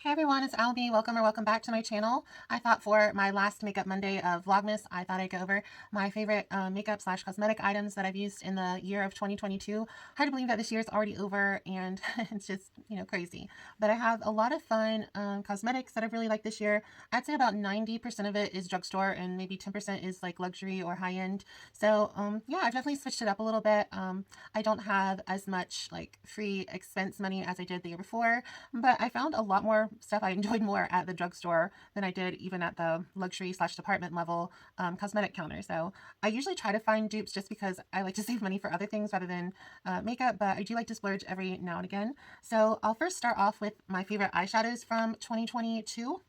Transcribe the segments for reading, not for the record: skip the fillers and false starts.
Hey everyone, it's Albie. Welcome or welcome back to my channel. I thought for my last Makeup Monday of Vlogmas, I thought I'd go over my favorite makeup slash cosmetic items that I've used in the year of 2022. Hard to believe that this year is already over and it's just, crazy. But I have a lot of fun cosmetics that I've really liked this year. I'd say about 90% of it is drugstore and maybe 10% is like luxury or high end. So yeah, I've definitely switched it up a little bit. I don't have as much like free expense money as I did the year before, but I found a lot more stuff I enjoyed more at the drugstore than I did even at the luxury slash department level cosmetic counter. So I usually try to find dupes just because I like to save money for other things rather than makeup, but I do like to splurge every now and again. So I'll first start off with my favorite eyeshadows from 2022.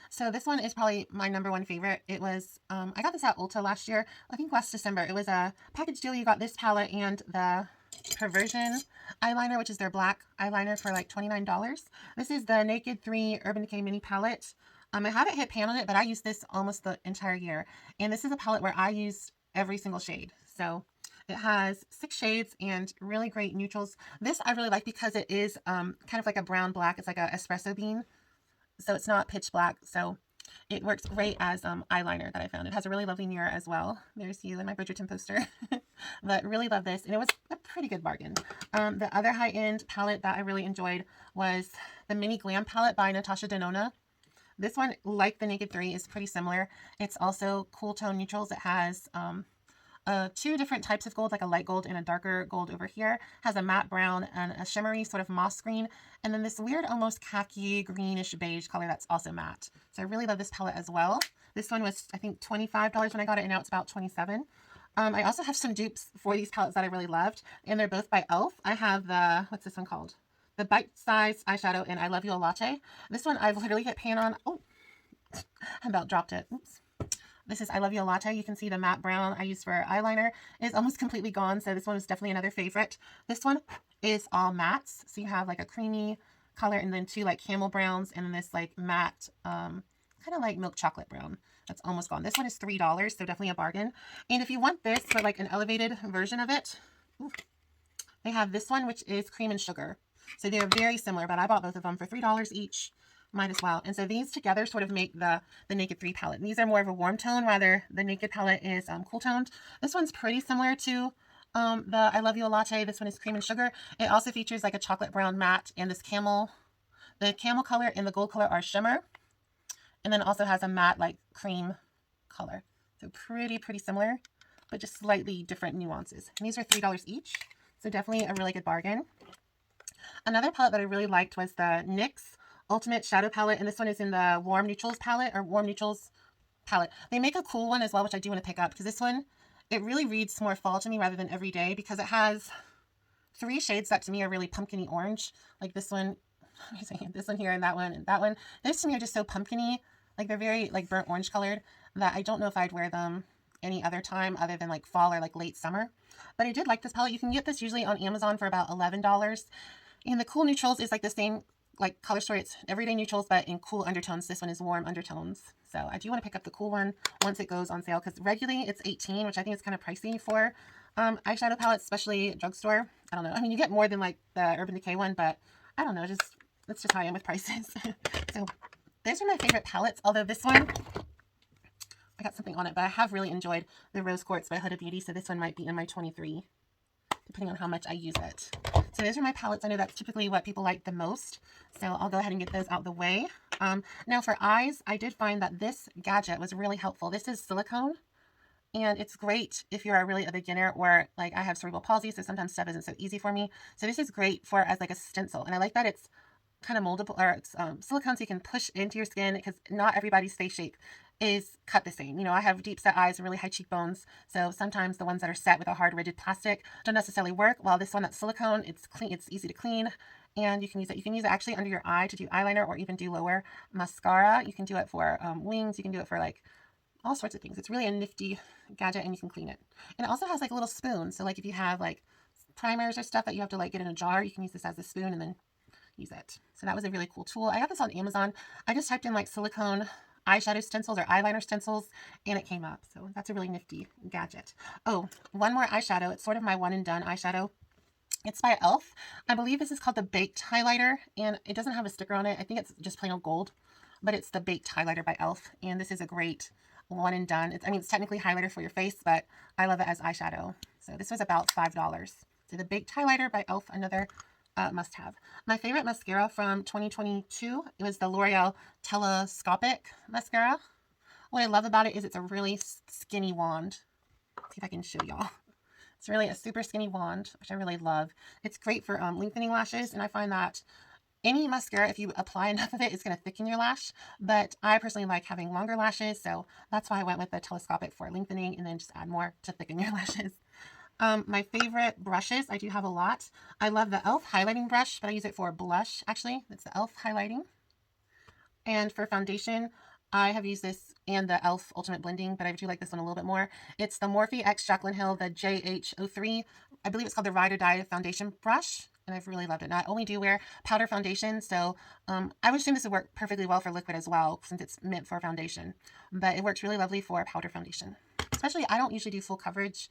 So this one is probably my number one favorite. It was, I got this at Ulta last year, I think last December. It was a package deal. You got this palette and the Perversion eyeliner, which is their black eyeliner for like $29. This is the Naked 3 Urban Decay Mini Palette. I haven't hit pan on it, but I use this almost the entire year. And this is a palette where I use every single shade. So it has 6 shades and really great neutrals. This I really like because it is kind of like a brown black. It's like a espresso bean. So it's not pitch black. So it works great as eyeliner that I found. It has a really lovely mirror as well. There's you in my Bridgerton poster. But really love this. And it was a pretty good bargain. The other high-end palette that I really enjoyed was the Mini Glam palette by Natasha Denona. This one, like the Naked 3, is pretty similar. It's also cool tone neutrals. It has 2 different types of gold, like a light gold and a darker gold over here. Has a matte brown and a shimmery sort of moss green. And then this weird almost khaki greenish beige color that's also matte. So I really love this palette as well. This one was, I think, $25 when I got it, and now it's about $27. I also have some dupes for these palettes that I really loved, and they're both by e.l.f. I have the, what's this one called? The Bite Size Eyeshadow and I Love You a Latte. This one I've literally hit pan on. Oh, I about dropped it. Oops. This is I Love You a Latte. You can see the matte brown I used for eyeliner is almost completely gone, so this one was definitely another favorite. This one is all mattes, so you have like a creamy color and then 2 like camel browns and then this like matte, kind of like milk chocolate brown. That's almost gone. This one is $3, so definitely a bargain. And if you want this for like an elevated version of it, ooh, they have this one, which is cream and sugar. So they're very similar, but I bought both of them for $3 each. Might as well. And so these together sort of make the Naked 3 palette. These are more of a warm tone, rather the Naked palette is cool toned. This one's pretty similar to the I Love You a Latte. This one is cream and sugar. It also features like a chocolate brown matte and this camel. The camel color and the gold color are shimmer. And then also has a matte like cream color. So pretty similar, but just slightly different nuances. And these are $3 each. So definitely a really good bargain. Another palette that I really liked was the NYX Ultimate Shadow Palette. And this one is in the Warm Neutrals palette, or Warm Neutrals palette. They make a cool one as well, which I do want to pick up, because this one, it really reads more fall to me rather than everyday, because it has 3 shades that to me are really pumpkiny orange. Like this one, this one here, and that one, and that one. Those to me are just so pumpkiny. Like they're very like burnt orange colored that I don't know if I'd wear them any other time other than like fall or like late summer. But I did like this palette. You can get this usually on Amazon for about $11. And the cool neutrals is like the same like color story. It's everyday neutrals, but in cool undertones. This one is warm undertones. So I do want to pick up the cool one once it goes on sale, because regularly it's $18, which I think is kind of pricey for eyeshadow palettes, especially drugstore. I don't know. I mean, you get more than like the Urban Decay one, but I don't know. That's just how I am with prices. So those are my favorite palettes. Although this one, I got something on it, but I have really enjoyed the Rose Quartz by Huda Beauty. So this one might be in my 23, depending on how much I use it. So those are my palettes. I know that's typically what people like the most. So I'll go ahead and get those out the way. Now for eyes, I did find that this gadget was really helpful. This is silicone. And it's great if you're really a beginner, or like I have cerebral palsy, so sometimes stuff isn't so easy for me. So this is great for as like a stencil. And I like that it's kind of moldable, or it's silicone, so you can push into your skin, because not everybody's face shape is cut the same. I have deep set eyes and really high cheekbones, so sometimes the ones that are set with a hard rigid plastic don't necessarily work. While this one that's silicone, it's clean, it's easy to clean, and you can use it. You can use it actually under your eye to do eyeliner, or even do lower mascara. You can do it for wings. You can do it for like all sorts of things. It's really a nifty gadget, and you can clean it. And it also has like a little spoon, so like if you have like primers or stuff that you have to like get in a jar, you can use this as a spoon and then use it. So that was a really cool tool. I got this on Amazon. I just typed in like silicone eyeshadow stencils or eyeliner stencils, and it came up. So that's a really nifty gadget. Oh, one more eyeshadow. It's sort of my one and done eyeshadow. It's by e.l.f. I believe this is called the Baked Highlighter, and it doesn't have a sticker on it. I think it's just plain old gold, but it's the Baked Highlighter by e.l.f. And this is a great one and done. I mean, it's technically highlighter for your face, but I love it as eyeshadow. So this was about $5. So the Baked Highlighter by e.l.f., another must-have. My favorite mascara from 2022, it was the L'Oreal Telescopic Mascara. What I love about it is it's a really skinny wand. Let's see if I can show y'all. It's really a super skinny wand, which I really love. It's great for lengthening lashes, and I find that any mascara, if you apply enough of it, it's going to thicken your lash. But I personally like having longer lashes, so that's why I went with the telescopic for lengthening, and then just add more to thicken your lashes. My favorite brushes, I do have a lot. I love the e.l.f. highlighting brush, but I use it for blush, actually. It's the e.l.f. highlighting. And for foundation, I have used this and the e.l.f. Ultimate Blending, but I do like this one a little bit more. It's the Morphe X Jaclyn Hill, the JH03. I believe it's called the Ride or Die foundation brush, and I've really loved it. And I only do wear powder foundation, so I would assume this would work perfectly well for liquid as well, since it's meant for foundation. But it works really lovely for powder foundation. Especially, I don't usually do full coverage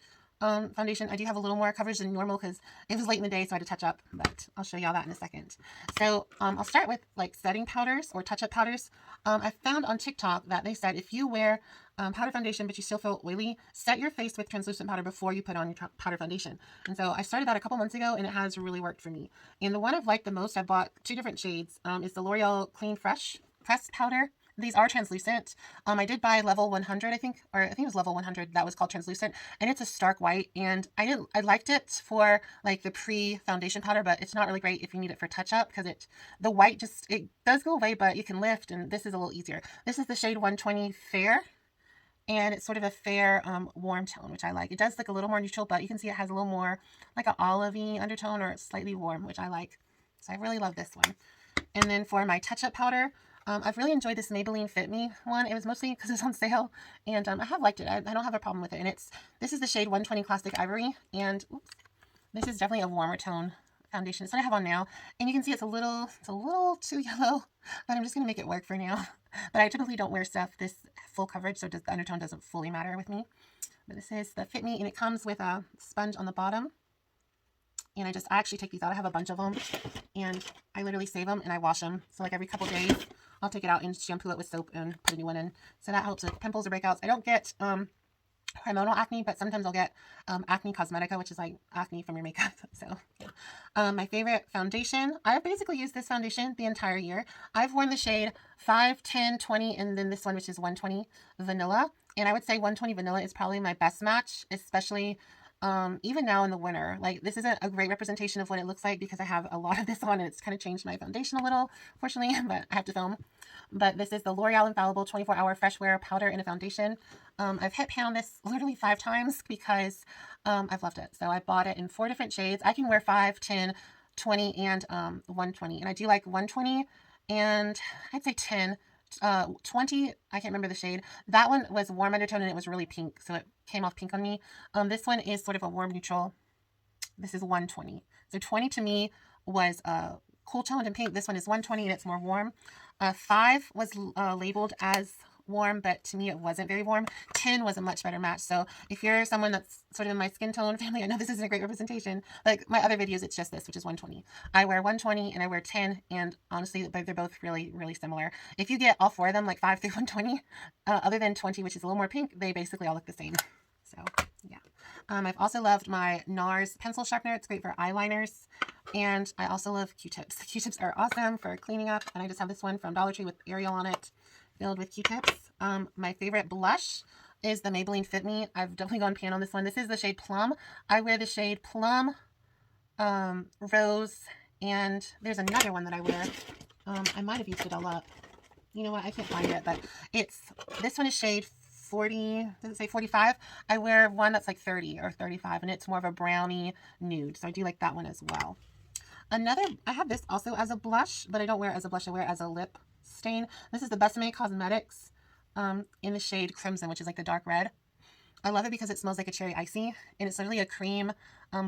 foundation. I do have a little more coverage than normal because it was late in the day, so I had to touch up, but I'll show y'all that in a second. So I'll start with like setting powders or touch-up powders. I found on TikTok that they said if you wear powder foundation but you still feel oily, set your face with translucent powder before you put on your powder foundation. And so I started that a couple months ago, and it has really worked for me. And the one I've liked the most, I bought 2 different shades, is the L'Oreal Clean Fresh Pressed Powder. These are translucent. I did buy level 100, I think it was level 100 that was called translucent, and it's a stark white, and I liked it for like the pre-foundation powder, but it's not really great if you need it for touch-up because the white it does go away, but you can lift, and this is a little easier. This is the shade 120 Fair, and it's sort of a fair warm tone, which I like. It does look a little more neutral, but you can see it has a little more like an olivey undertone, or slightly warm, which I like. So I really love this one. And then for my touch-up powder, I've really enjoyed this Maybelline Fit Me one. It was mostly because it's on sale, and I have liked it. I don't have a problem with it. And this is the shade 120 Classic Ivory, and this is definitely a warmer tone foundation. It's what I have on now, and you can see it's a little too yellow, but I'm just gonna make it work for now. But I typically don't wear stuff this full coverage, so the undertone doesn't fully matter with me. But this is the Fit Me, and it comes with a sponge on the bottom. And I actually take these out. I have a bunch of them, and I literally save them and I wash them. So like every couple days, I'll take it out and shampoo it with soap and put a new one in. So that helps with pimples or breakouts. I don't get hormonal acne, but sometimes I'll get acne cosmetica, which is like acne from your makeup. So yeah. My favorite foundation, I've basically used this foundation the entire year. I've worn the shade 5, 10, 20, and then this one, which is 120 Vanilla. And I would say 120 Vanilla is probably my best match, especially even now in the winter. Like, this isn't a great representation of what it looks like because I have a lot of this on, and it's kind of changed my foundation a little, fortunately, but I have to film. But this is the L'Oreal Infallible 24-Hour Fresh Wear Powder in a Foundation. I've hit pan this literally 5 times because I've loved it. So I bought it in 4 different shades. I can wear 5, 10, 20, and 120. And I do like 120 and I'd say 10. 20, I can't remember the shade. That one was warm undertone and it was really pink, so it came off pink on me. This one is sort of a warm neutral. This is 120. So 20 to me was cool toned and pink. This one is 120 and it's more warm. 5 was labeled as warm, but to me it wasn't very warm. 10 was a much better match. So if you're someone that's sort of in my skin tone family, I know this isn't a great representation. Like my other videos, it's just this, which is 120. I wear 120 and I wear 10, and honestly, they're both really, really similar. If you get all 4 of them, like 5 through 120, other than 20, which is a little more pink, they basically all look the same. So yeah. I've also loved my NARS pencil sharpener. It's great for eyeliners. And I also love Q-tips. Q-tips are awesome for cleaning up. And I just have this one from Dollar Tree with Ariel on it, filled with Q-tips. My favorite blush is the Maybelline Fit Me. I've definitely gone pan on this one. This is the shade Plum. I wear the shade Plum, Rose, and there's another one that I wear. I might have used it all up. You know what? I can't find it, but this one is shade 40, does it say 45? I wear one that's like 30 or 35, and it's more of a brownie nude. So I do like that one as well. I have this also as a blush, but I don't wear it as a blush. I wear it as a lip stain. This is the Besame Cosmetics in the shade Crimson, which is like the dark red. I love it because it smells like a cherry icy, and it's literally a cream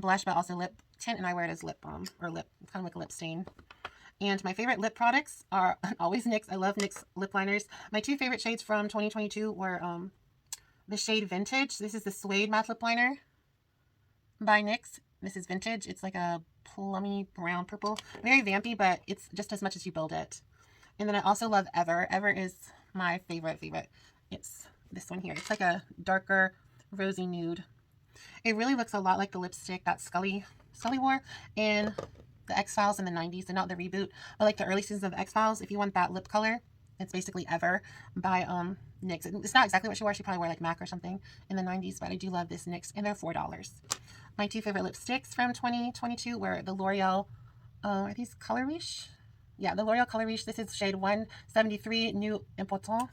blush, but also lip tint, and I wear it as lip balm, or lip, kind of like a lip stain. And my favorite lip products are always NYX. I love NYX lip liners. My 2 favorite shades from 2022 were the shade Vintage. This is the Suede Matte Lip Liner by NYX. This is Vintage. It's like a plummy brown purple. Very vampy, but it's just as much as you build it. And then I also love Ever. Ever is my favorite. It's this one here. It's like a darker rosy nude. It really looks a lot like the lipstick that Scully wore in the X-Files in the 90s, and not the reboot, but like the early seasons of the X-Files. If you want that lip color, it's basically Ever by NYX. It's not exactly what she wore. She probably wore like MAC or something in the 90s, but I do love this NYX, and they're $4. My two favorite lipsticks from 2022 were the L'Oreal, are these Color Riche? Yeah, the L'Oreal Color Riche. This is shade 173 New Important.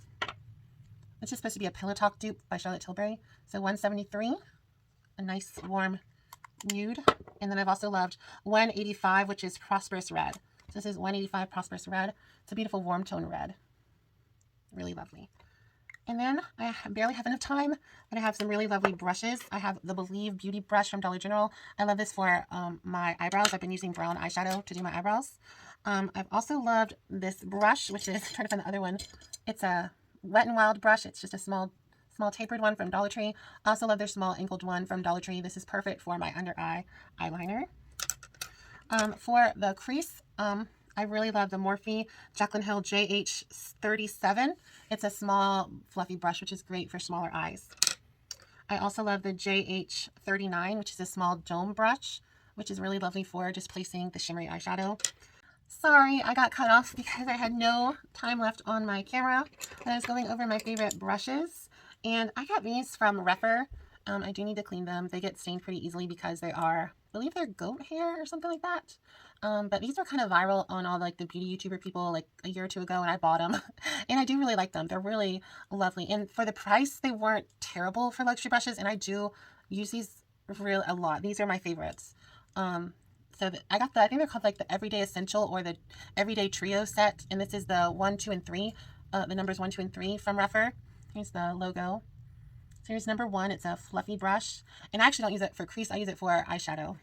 This is supposed to be a Pillow Talk dupe by Charlotte Tilbury. So 173, a nice warm nude. And then I've also loved 185, which is Prosperous Red. So this is 185 Prosperous Red. It's a beautiful warm tone red. Really lovely. And then I barely have enough time, but I have some really lovely brushes. I have the Believe Beauty brush from Dollar General. I love this for my eyebrows. I've been using brown eyeshadow to do my eyebrows. I've also loved this brush, which is, I'm trying to find the other one. It's a Wet n Wild brush. It's just a small tapered one from Dollar Tree. I also love their small angled one from Dollar Tree. This is perfect for my under eye eyeliner. For the crease, I really love the Morphe Jaclyn Hill JH37. It's a small fluffy brush, which is great for smaller eyes. I also love the JH39, which is a small dome brush, which is really lovely for just placing the shimmery eyeshadow. Sorry, I got cut off because I had no time left on my camera. I was going over my favorite brushes, and I got these from Rephr. I do need to clean them. They get stained pretty easily because they are, I believe they're goat hair or something like that. But these were kind of viral on all like the beauty YouTuber people like a year or two ago, and I bought them. And I do really like them. They're really lovely. And for the price, they weren't terrible for luxury brushes, and I do use these a lot. These are my favorites. I got I think they're called like the Everyday Essential or the Everyday Trio set. And this is the 1, 2, and 3. The numbers 1, 2, and 3 from Rephr. Here's the logo. So here's number 1. It's a fluffy brush. And I actually don't use it for crease. I use it for eyeshadow.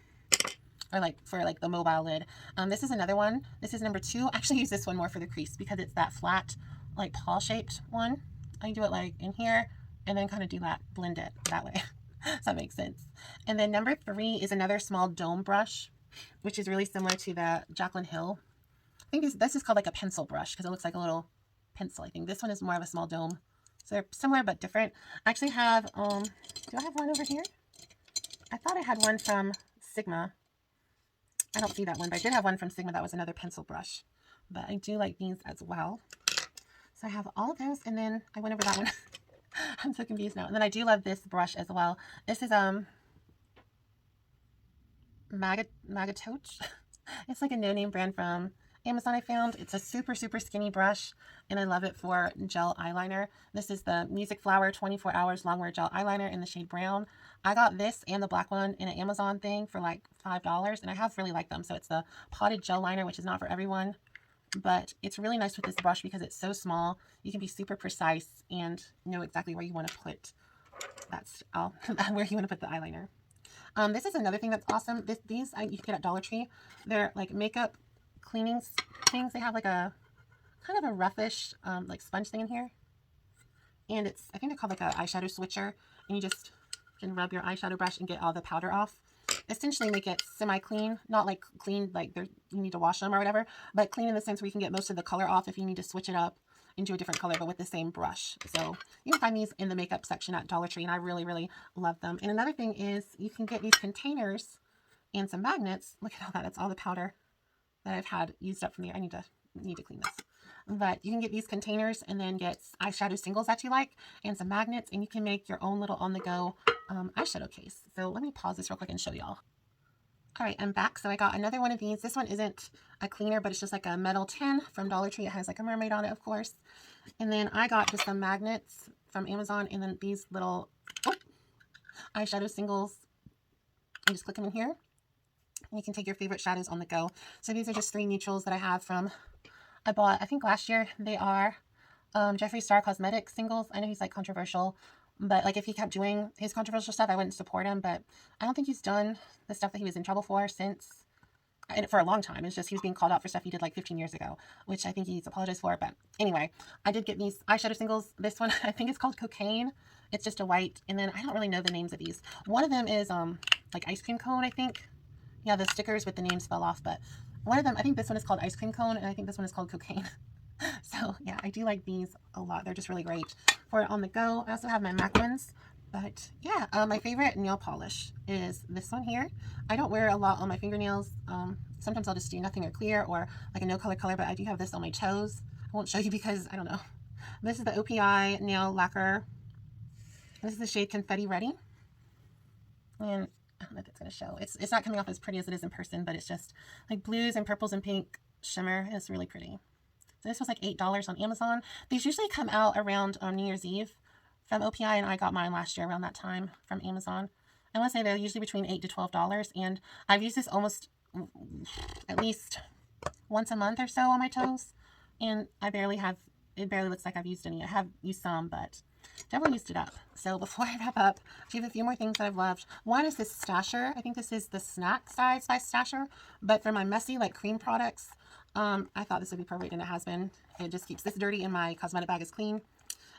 Or like for like the mobile lid. This is another one. This is number 2. I actually use this one more for the crease because it's that flat, like paw shaped one. I do it like in here and then kind of do that, blend it that way. Does that make sense? And then number 3 is another small dome brush, which is really similar to the Jaclyn Hill. I think this is called like a pencil brush because it looks like a little pencil. I think this one is more of a small dome. So they're similar but different. I actually have, do I have one over here? I thought I had one from Sigma. I don't see that one, but I did have one from Sigma that was another pencil brush. But I do like these as well. So I have all of those, and then I went over that one. I'm so confused now. And then I do love this brush as well. This is Magatoche. It's like a no-name brand from Amazon I found. It's a super skinny brush, and I love it for gel eyeliner. This is the Music Flower 24 Hours Longwear Gel Eyeliner in the shade brown. I got this and the black one in an Amazon thing for like $5, and I have really liked them. So it's the potted gel liner, which is not for everyone, but it's really nice with this brush because it's so small. You can be super precise and know exactly where you want to put where you want to put the eyeliner. This is another thing that's awesome. These you can get at Dollar Tree. They're like makeup cleaning things. They have like a kind of a roughish like sponge thing in here, and I think they're called like an eyeshadow switcher, and you just can rub your eyeshadow brush and get all the powder off. Essentially make it semi-clean, not like clean like you need to wash them or whatever, but clean in the sense where you can get most of the color off if you need to switch it up into a different color, but with the same brush. So you can find these in the makeup section at Dollar Tree, and I really love them. And another thing is you can get these containers and some magnets. Look at all that. That's all the powder that I've had used up from there. I need to clean this. But you can get these containers and then get eyeshadow singles that you like and some magnets, and you can make your own little on-the-go eyeshadow case. So let me pause this real quick and show y'all. All right, I'm back. So I got another one of these. This one isn't a cleaner, but it's just like a metal tin from Dollar Tree. It has like a mermaid on it, of course. And then I got just some magnets from Amazon, and then these little eyeshadow singles. You just click them in here, and you can take your favorite shadows on the go. So these are just 3 neutrals that I have from, I bought, I think last year. They are Jeffree Star Cosmetic singles. I know he's like controversial, but like if he kept doing his controversial stuff, I wouldn't support him. But I don't think he's done the stuff that he was in trouble for for a long time. It's just he was being called out for stuff he did like 15 years ago, which I think he's apologized for. But anyway, I did get these eyeshadow singles. This one, I think it's called Cocaine. It's just a white, and then I don't really know the names of these. One of them is like ice cream cone, I think. Yeah, the stickers with the names fell off, but one of them, I think this one is called Ice Cream Cone, and I think this one is called Cocaine. So yeah, I do like these a lot. They're just really great for on the go. I also have my MAC ones, but yeah, my favorite nail polish is this one here. I don't wear a lot on my fingernails. Sometimes I'll just do nothing or clear or like a no color color, but I do have this on my toes. I won't show you because I don't know. This is the OPI nail lacquer. This is the shade Confetti Ready. And I don't know if it's going to show. It's not coming off as pretty as it is in person, but it's just like blues and purples and pink shimmer. It's really pretty. So this was like $8 on Amazon. These usually come out around New Year's Eve from OPI, and I got mine last year around that time from Amazon. I want to say they're usually between $8 to $12, and I've used this almost at least once a month or so on my toes, and it barely looks like I've used any. I have used some, but definitely used it up. So before I wrap up, I have a few more things that I've loved. One is this stasher. I think this is the snack size stasher, but for my messy like cream products, I thought this would be perfect, and it has been. It just keeps this dirty, and my cosmetic bag is clean.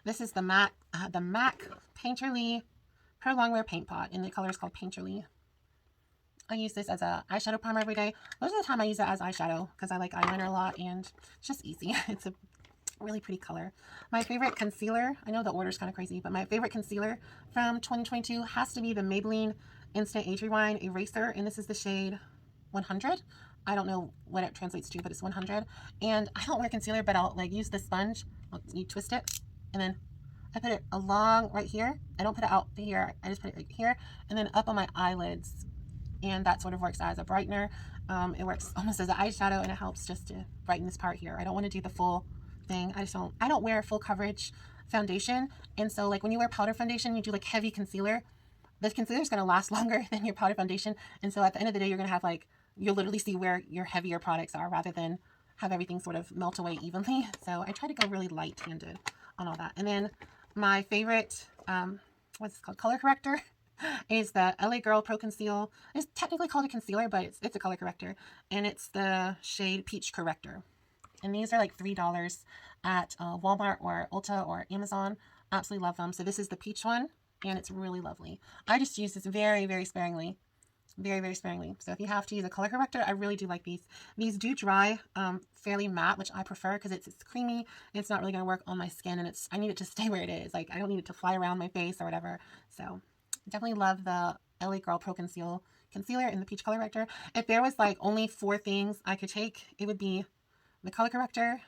This is the MAC Painterly Pro Longwear Paint Pot, and the color is called Painterly. I use this as a eyeshadow primer every day. Most of the time I use it as eyeshadow because I like eyeliner a lot, and it's just easy. It's a really pretty color. My favorite concealer, I know the order's kind of crazy, but my favorite concealer from 2022 has to be the Maybelline Instant Age Rewind Eraser, and this is the shade 100. I don't know what it translates to, but it's 100. And I don't wear concealer, but I'll like use the sponge. You twist it, and then I put it along right here. I don't put it out here. I just put it right here, and then up on my eyelids. And that sort of works as a brightener. It works almost as an eyeshadow, and it helps just to brighten this part here. I don't want to do the full thing. I don't wear full coverage foundation. And so like when you wear powder foundation, you do like heavy concealer. The concealer is going to last longer than your powder foundation. And so at the end of the day, you're going to have like, you'll literally see where your heavier products are rather than have everything sort of melt away evenly. So I try to go really light-handed on all that. And then my favorite, what's it called? Color corrector is the LA Girl Pro Conceal. It's technically called a concealer, but it's a color corrector. And it's the shade Peach Corrector. And these are like $3 at Walmart or Ulta or Amazon. Absolutely love them. So this is the peach one, and it's really lovely. I just use this very, very sparingly. Very, very sparingly. So if you have to use a color corrector, I really do like these. These do dry fairly matte, which I prefer because it's creamy. It's not really going to work on my skin, and I need it to stay where it is. Like, I don't need it to fly around my face or whatever. So definitely love the LA Girl Pro Concealer in the peach color corrector. If there was like only 4 things I could take, it would be the color corrector,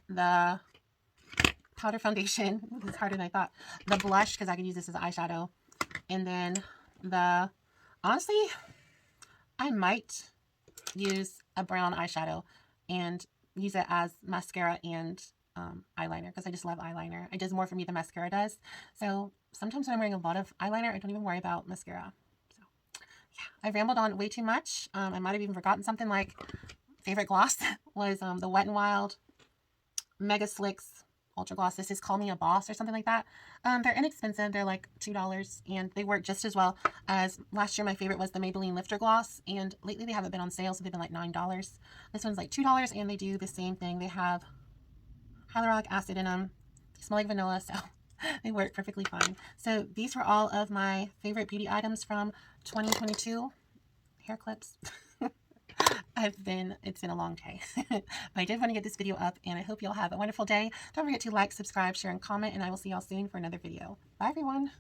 the powder foundation, it's harder than I thought, the blush, because I could use this as an eyeshadow, and then honestly, I might use a brown eyeshadow and use it as mascara and eyeliner, because I just love eyeliner. It does more for me than mascara does. So sometimes when I'm wearing a lot of eyeliner, I don't even worry about mascara. So yeah, I rambled on way too much. I might have even forgotten something like favorite gloss was the Wet n Wild Mega Slicks Ultra Gloss. This is Call Me a Boss or something like that. They're inexpensive. They're like $2, and they work just as well as last year. My favorite was the Maybelline Lifter Gloss, and lately they haven't been on sale, so they've been like $9. This one's like $2, and they do the same thing. They have hyaluronic acid in them. They smell like vanilla, so they work perfectly fine. So these were all of my favorite beauty items from 2022. Hair clips. It's been a long day, but I did want to get this video up, and I hope you all have a wonderful day. Don't forget to like, subscribe, share, and comment, and I will see y'all soon for another video. Bye, everyone.